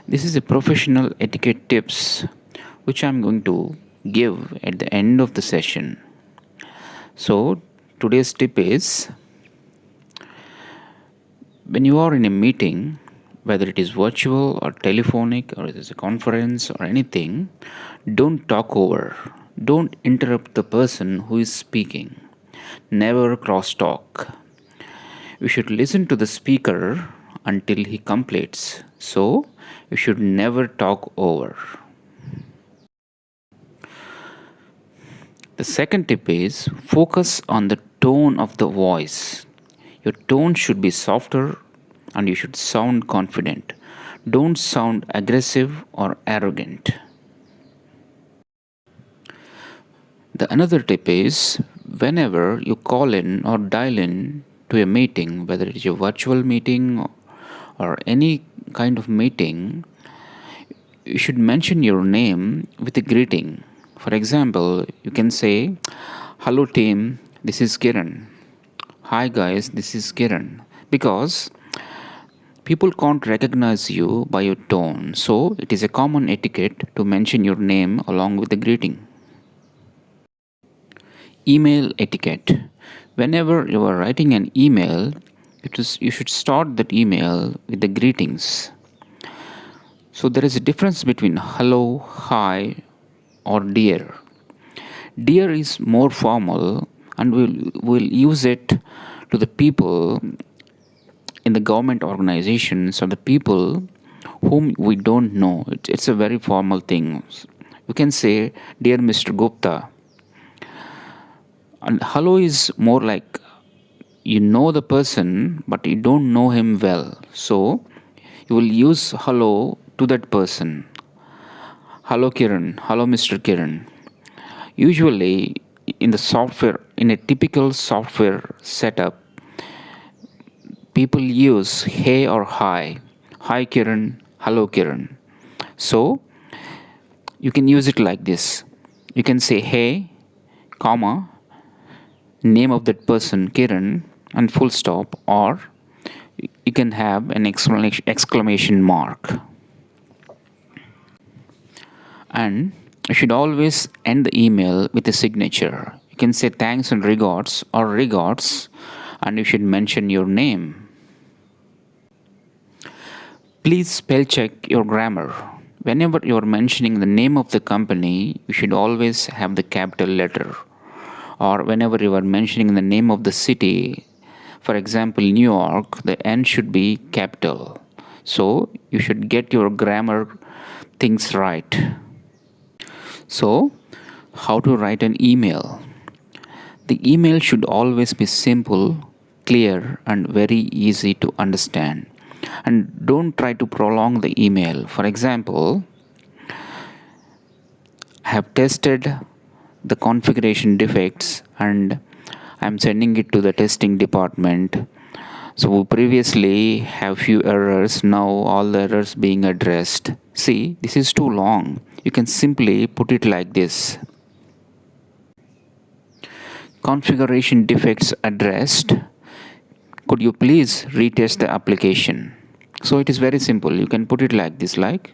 This is a professional etiquette tips which I'm going to give at the end of the session. So, today's tip is when you are in a meeting, whether it is virtual or telephonic or it is a conference or anything, don't talk over. Don't interrupt the person who is speaking. Never cross talk. You should listen to the speaker until he completes. So, you should never talk over. The second tip is focus on the tone of the voice. Your tone should be softer and you should sound confident. Don't sound aggressive or arrogant. The another tip is whenever you call in or dial in to a meeting, whether it is a virtual meeting or any kind of meeting, you should mention your name with a greeting. For example, you can say, "Hello team, this is Kiran." "Hi guys, this is Kiran." Because people can't recognize you by your tone, so it is a common etiquette to mention your name along with the greeting. Email etiquette. Whenever you are writing an email, you should start that email with the greetings. So there is a difference between hello, hi, or dear. Dear is more formal and we'll use it to the people in the government organizations or the people whom we don't know. It's a very formal thing. You can say, "Dear Mr. Gupta." And hello is more like you know the person but you don't know him well. So you will use hello to that person. "Hello Kiran, hello Mr. Kiran." Usually in the software, in a typical software setup, people use hey or hi. "Hi Kiran, hello Kiran." So you can use it like this. You can say hey, comma, name of that person Kiran and full stop, or you can have an exclamation mark. And you should always end the email with a signature. You can say thanks and regards or regards, and you should mention your name. Please spell check your grammar. Whenever you are mentioning the name of the company, you should always have the capital letter. Or whenever you are mentioning the name of the city, for example, New York, the N should be capital. So you should get your grammar things right. So, how to write an email? The email should always be simple, clear, and very easy to understand. And don't try to prolong the email. For example, I have tested the configuration defects and I'm sending it to the testing department. So we previously have few errors, now all the errors being addressed. See, this is too long. You can simply put it like this. Configuration defects addressed. Could you please retest the application? So it is very simple. You can put it like this, like.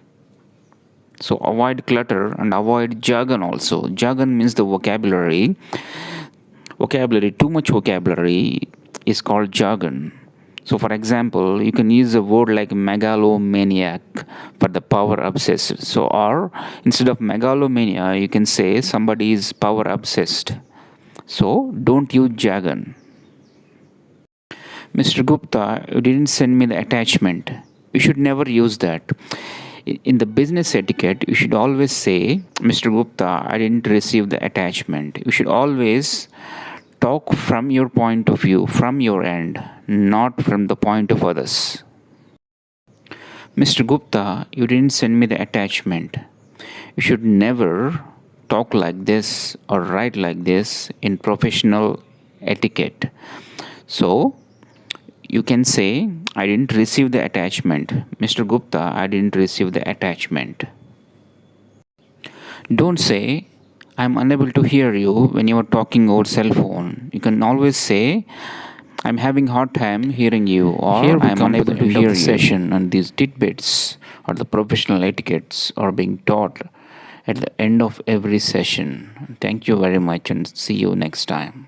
So avoid clutter and avoid jargon also. Jargon means the vocabulary. Too much vocabulary is called jargon. So for example, you can use a word like megalomaniac for the power obsessed. So or instead of megalomania, you can say somebody is power obsessed. So don't use jargon. "Mr. Gupta, you didn't send me the attachment." You should never use that. In the business etiquette, you should always say, "Mr. Gupta, I didn't receive the attachment." You should always talk from your point of view, from your end, not from the point of others. "Mr. Gupta, you didn't send me the attachment." You should never talk like this or write like this in professional etiquette. So, you can say, "I didn't receive the attachment." "Mr. Gupta, I didn't receive the attachment." Don't say, "I'm unable to hear you" when you are talking over cell phone. You can always say, I'm having hard time hearing you, or Here we I'm come to unable the to end of hear the you. session. And these tidbits or the professional etiquettes are being taught at the end of every session. Thank you very much and see you next time.